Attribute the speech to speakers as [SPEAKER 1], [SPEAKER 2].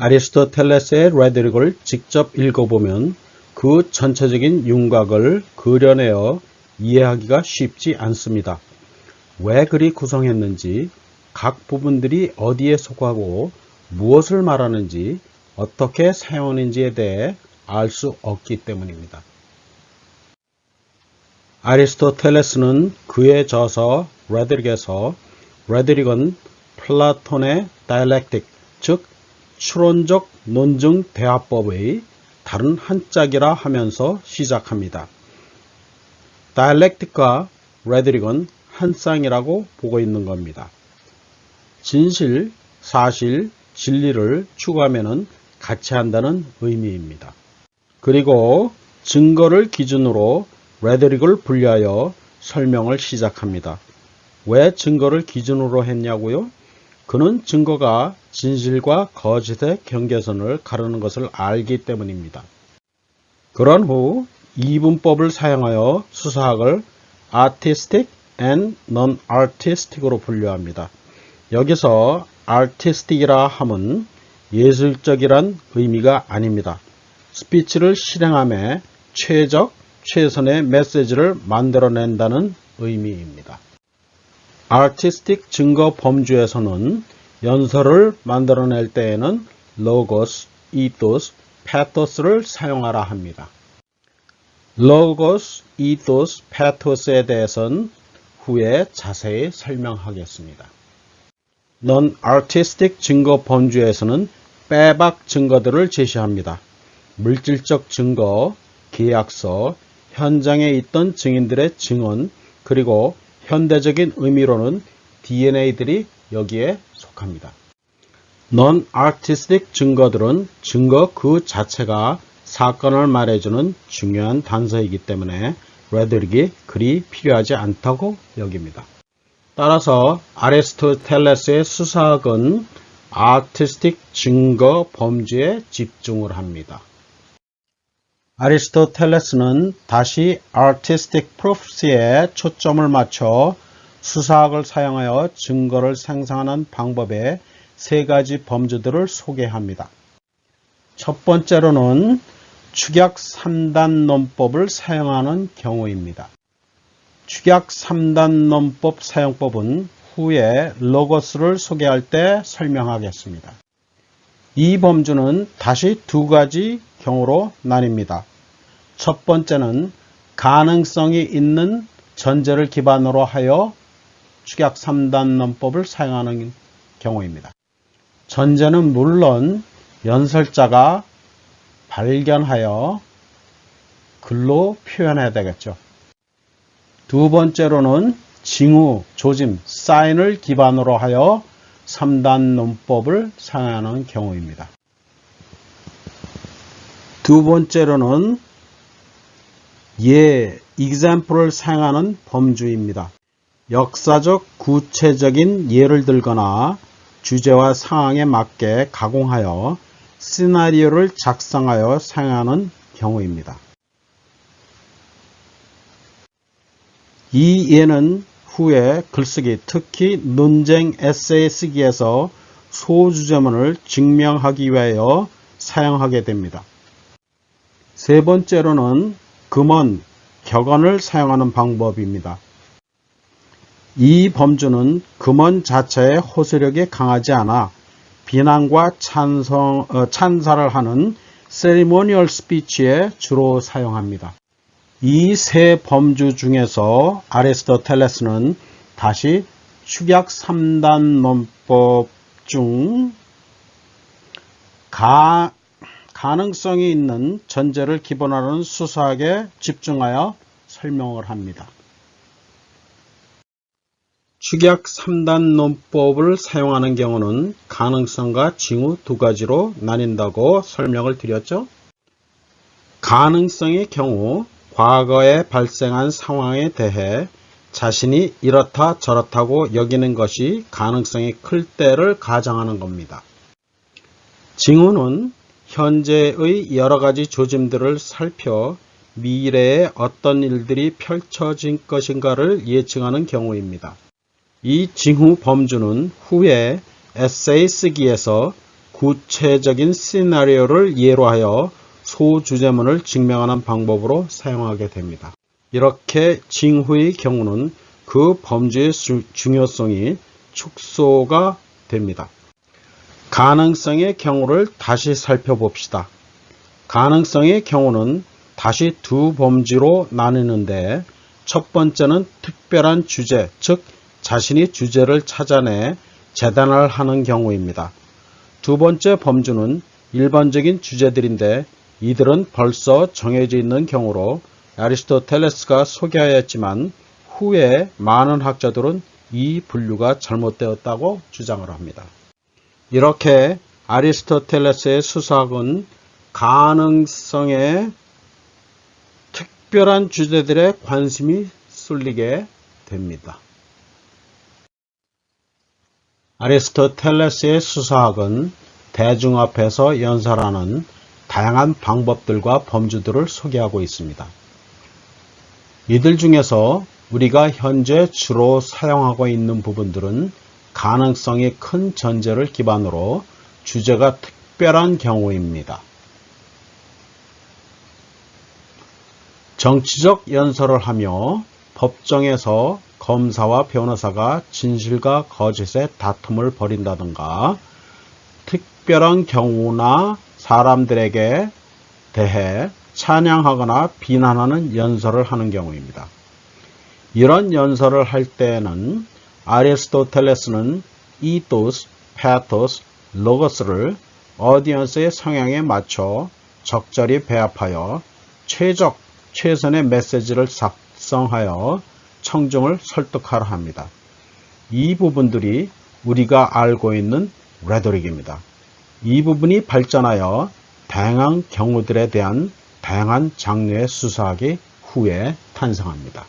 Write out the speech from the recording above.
[SPEAKER 1] 아리스토텔레스의 레토릭을 직접 읽어보면 그 전체적인 윤곽을 그려내어 이해하기가 쉽지 않습니다. 왜 그리 구성했는지, 각 부분들이 어디에 속하고 무엇을 말하는지, 어떻게 사용하는지에 대해 알 수 없기 때문입니다. 아리스토텔레스는 그의 저서 레토릭에서 레토릭은 플라톤의 다이렉틱, 즉 추론적 논증 대화법의 다른 한짝이라 하면서 시작합니다. 다이렉틱과 레토릭은 한 쌍이라고 보고 있는 겁니다. 진실, 사실, 진리를 추구하면 같이 한다는 의미입니다. 그리고 증거를 기준으로 레토릭을 분리하여 설명을 시작합니다. 왜 증거를 기준으로 했냐고요? 그는 증거가 진실과 거짓의 경계선을 가르는 것을 알기 때문입니다. 그런 후 이분법을 사용하여 수사학을 artistic and non-artistic으로 분류합니다. 여기서 artistic이라 함은 예술적이란 의미가 아닙니다. 스피치를 실행함에 최선의 메시지를 만들어낸다는 의미입니다. 아티스틱 증거 범주에서는 연설을 만들어낼 때에는 로고스, 이토스, 패토스를 사용하라 합니다. 로고스, 이토스, 패토스에 대해서는 후에 자세히 설명하겠습니다. non-artistic 증거 범주에서는 빼박 증거들을 제시합니다. 물질적 증거, 계약서, 현장에 있던 증인들의 증언, 그리고 현대적인 의미로는 DNA들이 여기에 속합니다. non-artistic 증거들은 증거 그 자체가 사건을 말해주는 중요한 단서이기 때문에 레토릭이 그리 필요하지 않다고 여깁니다. 따라서 아리스토텔레스의 수사학은 artistic 증거 범주에 집중을 합니다. 아리스토텔레스는 다시 artistic proofs에 초점을 맞춰 수사학을 사용하여 증거를 생성하는 방법의 세 가지 범주들을 소개합니다. 첫 번째로는 축약 3단 논법을 사용하는 경우입니다. 축약 3단 논법 사용법은 후에 로고스를 소개할 때 설명하겠습니다. 이 범주는 다시 두 가지 경우로 나뉩니다. 첫 번째는 가능성이 있는 전제를 기반으로 하여 축약 3단 논법을 사용하는 경우입니다. 전제는 물론 연설자가 발견하여 글로 표현해야 되겠죠. 두 번째로는 징후, 조짐, 사인을 기반으로 하여 3단 논법을 사용하는 경우입니다. 두 번째로는 example을 사용하는 범주입니다. 역사적 구체적인 예를 들거나 주제와 상황에 맞게 가공하여 시나리오를 작성하여 사용하는 경우입니다. 이 예는 후에 글쓰기, 특히 논쟁 에세이 쓰기에서 소주제문을 증명하기 위하여 사용하게 됩니다. 세 번째로는 금언, 격언을 사용하는 방법입니다. 이 범주는 금언 자체의 호소력이 강하지 않아 비난과 찬사를 하는 세리모니얼 스피치에 주로 사용합니다. 이 세 범주 중에서 아리스토텔레스는 다시 축약 3단 논법 중 가능성이 있는 전제를 기본으로 하는 수사학에 집중하여 설명을 합니다. 축약 3단 논법을 사용하는 경우는 가능성과 징후 두 가지로 나뉜다고 설명을 드렸죠. 가능성의 경우 과거에 발생한 상황에 대해 자신이 이렇다 저렇다고 여기는 것이 가능성이 클 때를 가정하는 겁니다. 징후는 현재의 여러 가지 조짐들을 살펴 미래에 어떤 일들이 펼쳐질 것인가를 예측하는 경우입니다. 이 징후 범주는 후에 에세이 쓰기에서 구체적인 시나리오를 예로 하여 소주제문을 증명하는 방법으로 사용하게 됩니다. 이렇게 징후의 경우는 그 범죄의 중요성이 축소가 됩니다. 가능성의 경우를 다시 살펴봅시다. 가능성의 경우는 다시 두 범주로 나뉘는데, 첫 번째는 특별한 주제, 즉 자신이 주제를 찾아내 재단을 하는 경우입니다. 두 번째 범주는 일반적인 주제들인데 이들은 벌써 정해져 있는 경우로 아리스토텔레스가 소개하였지만 후에 많은 학자들은 이 분류가 잘못되었다고 주장을 합니다. 이렇게 아리스토텔레스의 수사학은 가능성에 특별한 주제들의 관심이 쏠리게 됩니다. 아리스토텔레스의 수사학은 대중 앞에서 연설하는 다양한 방법들과 범주들을 소개하고 있습니다. 이들 중에서 우리가 현재 주로 사용하고 있는 부분들은 가능성이 큰 전제를 기반으로 주제가 특별한 경우입니다. 정치적 연설을 하며 법정에서 검사와 변호사가 진실과 거짓의 다툼을 벌인다든가, 특별한 경우나 사람들에게 대해 찬양하거나 비난하는 연설을 하는 경우입니다. 이런 연설을 할 때에는 아리스토텔레스는 이토스, 파토스, 로고스를 오디언스의 성향에 맞춰 적절히 배합하여 최선의 메시지를 작성하여 청중을 설득하려 합니다. 이 부분들이 우리가 알고 있는 레토릭입니다. 이 부분이 발전하여 다양한 경우들에 대한 다양한 장르의 수사학이 후에 탄생합니다.